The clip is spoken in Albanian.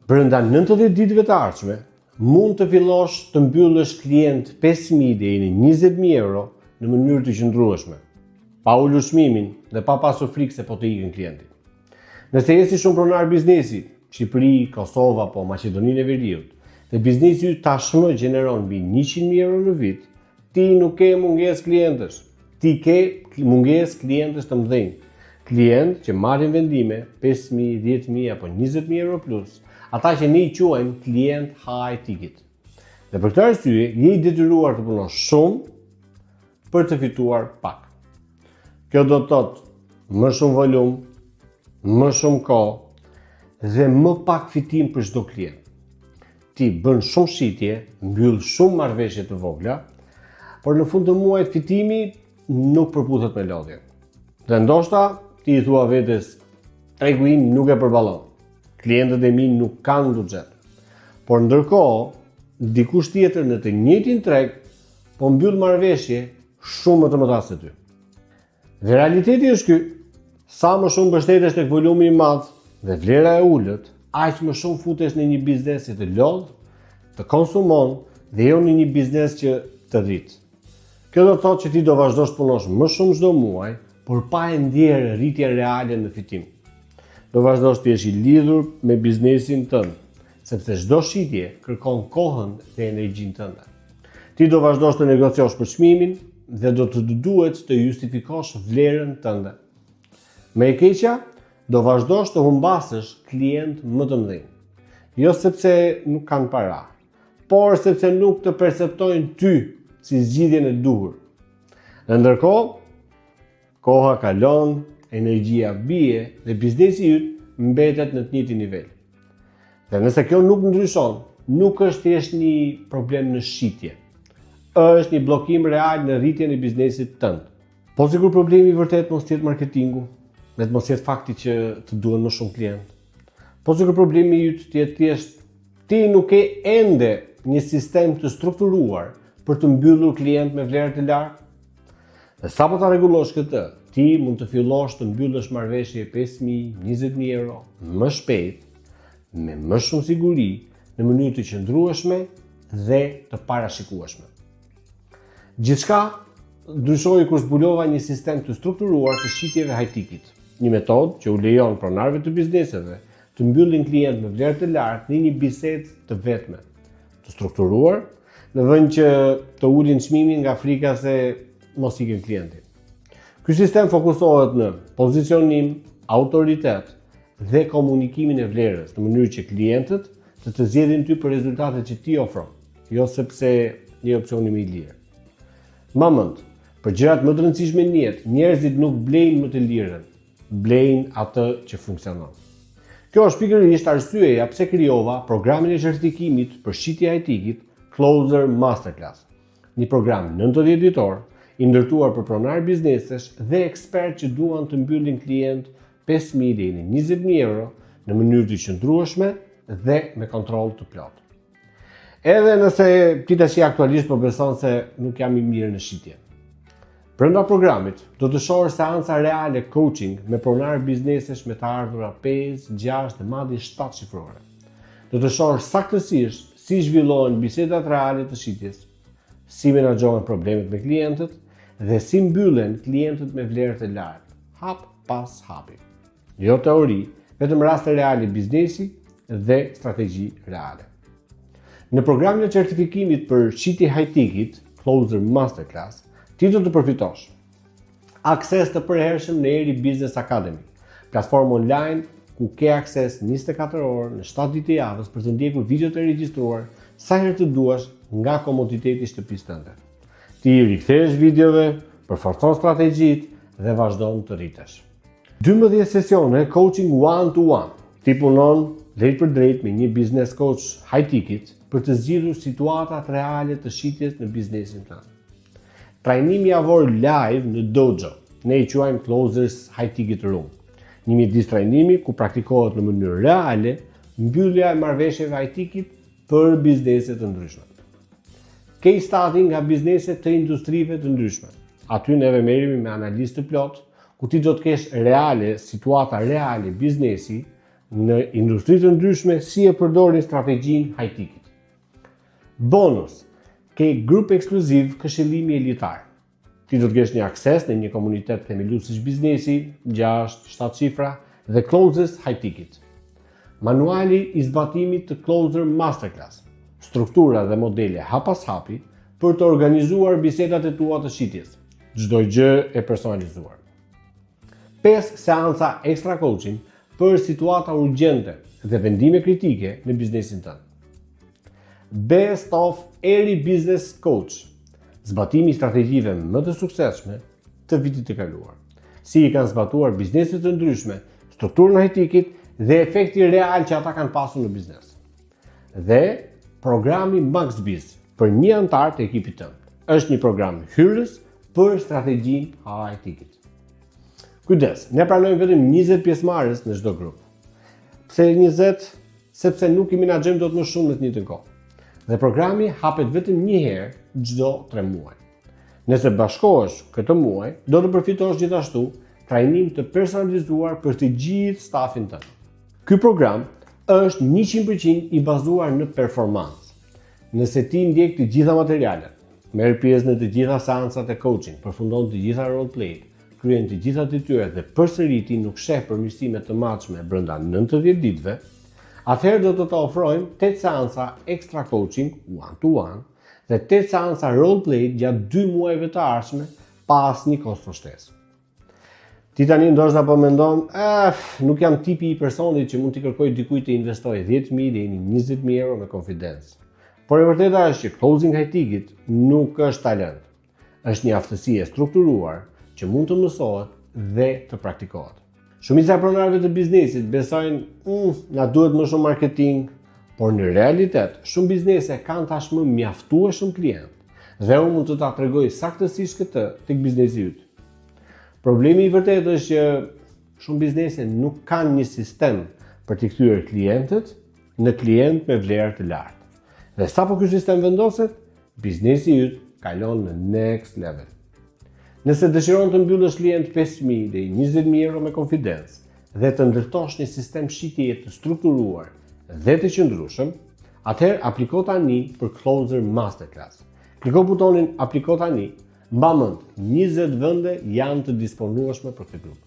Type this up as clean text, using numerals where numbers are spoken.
Brenda 90 ditëve të ardhshme, mund të fillosh të mbyllësh klient 5.000 deri në 20.000 euro në mënyrë të qëndrueshme, pa ulur çmimin dhe pa pasur frikë se po të ikën klienti. Nëse je si shumë pronar biznesi, Shqipëri, Kosova apo Maqedoninë e Veriut, dhe biznesi yt tashmë gjeneron mbi 100.000 euro në vit, ti nuk ke mungesë klientësh. Ti ke mungesë klientësh të mëdhenj. Klient që marrin vendime 5.000, 10.000 apo 20.000 euro plus, ata që ne i quajmë klient high ticket. Dhe për këtë arsye, je i detyruar të punosh shumë për të fituar pak. Kjo do të thotë më shumë volum, më shumë kohë dhe më pak fitim për çdo klient. Ti bën shumë shitje, mbyll shumë marrëveshje të vogla, por në fund të muajit fitimi nuk përputhet me lodhjen. Dhe ndoshta ti i thua vetes, tregu im nuk e përballon. Klientët e mi nuk kanë buxhet. Por ndërkohë, dikush tjetër në të njëjtin treg po mbyll marrëveshje shumë më të mëdha se ty. Dhe realiteti është ky, sa më shumë mbështetesh tek volumi i madh dhe vlera e ulët, aq më shumë futesh në një biznes që të lodh, të konsumon dhe jo në një biznes që të rrit. Kjo do të thotë që ti do vazhdosh të punosh më shumë çdo muaj, por pa e ndjerë rritje reale në fitim. Do vazhdosh të jesh i lidhur me biznesin tënd, sepse çdo shitje kërkon kohën dhe energjinë tënde. Ti do vazhdosh të negociosh për çmimin dhe do të duhet të justifikosh vlerën tënde. Me e keqja, do vazhdosh të humbasësh klient më të mëdhenj. Jo sepse nuk kanë para, por sepse nuk të perceptojnë ty si zgjidhjen e duhur. Dhe ndërkohë, koha kalon, energjia bie dhe biznesi yt mbetet në të njëjtin nivel. Dhe nëse kjo nuk ndryshon, nuk është thjesht një problem në shitje. Është një bllokim real në rritjen e biznesit tënd. Po sikur problemi i vërtet mos jetë marketingu, dhe mos jetë fakti që të duhen më shumë klient. Po sikur problemi yt të jetë thjesht ti nuk ke ende një sistem të strukturuar për të mbyllur klient me vlerë të lartë. Dhe sapo ta rregullosh këtë, ti mund të fillosh të mbyllësh marrëveshje 5.000, 20.000 euro më shpejt, me më shumë siguri, në mënyrë të qëndrueshme dhe të parashikueshme. Gjithçka ndryshoi kur zbulova një sistem të strukturuar të shitjeve high ticket, një metodë që u lejon pronarëve të bizneseve të mbyllin klient me vlerë të lartë në një bisedë të vetme, të strukturuar, në vend që të ulin çmimin nga frika se mos ikën klienti. Ky sistem fokusohet në pozicionim, autoritet dhe komunikimin e vlerës në mënyrë që klientët të zgjedhin ty për rezultatet që ti ofron, jo sepse një opsion më i lirë. Mamënd, për gjërat më të rëndësishme në jetë, njerëzit nuk blejnë më të lirën, blejnë atë që funksionon. Kjo është pikërisht arsyeja pse krijova programin e certifikimit për shitje high ticket Closer Masterclass, një program 90 ditor i ndërtuar për pronar biznesesh dhe ekspert që duan të mbyllin klient 5.000 deri në 20.000 euro në mënyrë të qëndrueshme dhe me kontroll të plotë. Edhe nëse ti tash aktualisht po beson se nuk jam i mirë në shitje. Brenda programit do të shohësh seanca reale coaching me pronar biznesesh me të ardhura 5, 6 dhe madje 7 shifrore. Do të shohësh saktësisht si zhvillohen bisedat reale të shitjes, si menaxhohen problemet me klientët dhe si mbyllen klientët me vlerë të lartë, hap pas hapi. Jo teori, vetëm raste reale biznesi dhe strategji reale. Në programin e certifikimit për shitje high ticket, Closer Masterclass, ti do të përfitosh akses të përhershëm në Eri Business Academy, platformë online ku ke akses 24 orë në 7 ditë të javës për të ndjekur videot e regjistruar sa herë të duash nga komoditeti i shtëpisë tënde. Ti rikthesh videove, përforcon strategjitë dhe vazhdon të rritesh. 12 sesione coaching one-to-one. Ti punon drejt për drejt me një business coach high ticket për të zgjidhur situatat reale të shitjes në biznesin tënd. Trajnimi javor live në Dojo, ne i quajmë Closers High Ticket Room. Një midis trajnimi ku praktikohet në mënyrë reale mbyllja e marrëveshjeve high ticket për biznese të ndryshme. Case study nga biznese të industrive të ndryshme. Aty neve merremi me analistë të plot, ku ti do të kesh reale, situata reale biznesi në industri të ndryshme si e përdorin strategjinë high ticket. Bonus, ke grup ekskluziv këshillimi elitar. Ti do të kesh një akses në një komunitet themelues siç biznesi, 6-7 cifra dhe closes high ticket. Manuali i zbatimit të closer masterclass. Struktura dhe modele hap pas hapi për të organizuar bisedat e tua të shitjes. Çdo gjë e personalizuar. 5 seanca extra coaching për situata urgjente dhe vendime kritike në biznesin tënd. Best of every business coach. Zbatimi i strategjive më të suksesshme të vitit të kaluar. Si i kanë zbatuar bizneset të ndryshme, strukturën high ticket dhe efekti real që ata kanë pasur në biznes. Dhe programi MaxBiz për një antar të ekipit tënd. Është një program hyrës për strategjinë high ticket. Kujdes, ne pranojmë vetëm 20 pjesëmarrës në çdo grup. Pse 20? Sepse nuk i menaxhojmë dot më shumë në të njëjtën kohë. Dhe programi hapet vetëm një herë çdo 3 muaj. Nëse bashkohesh këtë muaj, do të përfitosh gjithashtu trajnim të personalizuar për të gjithë stafin tënd. Ky program është 100% i bazuar në performancë. Nëse ti ndjek të gjitha materialet, merr pjesë në të gjitha seancat e coaching, përfundon të gjitha role play, kryen të gjitha detyrat dhe përsëriti nuk sheh përmirësime të matshme brenda 90 ditëve, atëherë do të ofrojmë 8 seanca extra coaching one to one dhe 8 seanca role play gjatë 2 muajve të ardhshme pa asnjë kosto shtesë. Ti tani ndoshta po mendon, nuk jam tipi i personit që mund t'i kërkoj dikujt të investojë 10.000 deri në 20.000 euro me konfidencë. Por e vërteta është që closing high ticket nuk është talent. Është një aftësi e strukturuar që mund të mësohet dhe të praktikohet. Shumica e pronarëve të biznesit besojnë, na duhet më shumë marketing, por në realitet shumë biznese kanë tashmë mjaftueshëm klientë dhe unë mund të ta tregoj saktësisht këtë tek biznesi yt. Problemi i vërtetë është që shumë biznese nuk kanë një sistem për t'i kthyer klientët në klient me vlerë të lartë. Dhe sapo ky sistem vendoset, biznesi yt kalon në next level. Nëse dëshiron të mbyllësh klient 5.000 deri 20.000 euro me konfidencë dhe të ndërtosh një sistem shitjeje të strukturuar dhe të qëndrueshëm, atëherë apliko tani për Closer Masterclass. Kliko butonin apliko tani. Mba mend, 20 vende janë të disponueshme për këtë grup.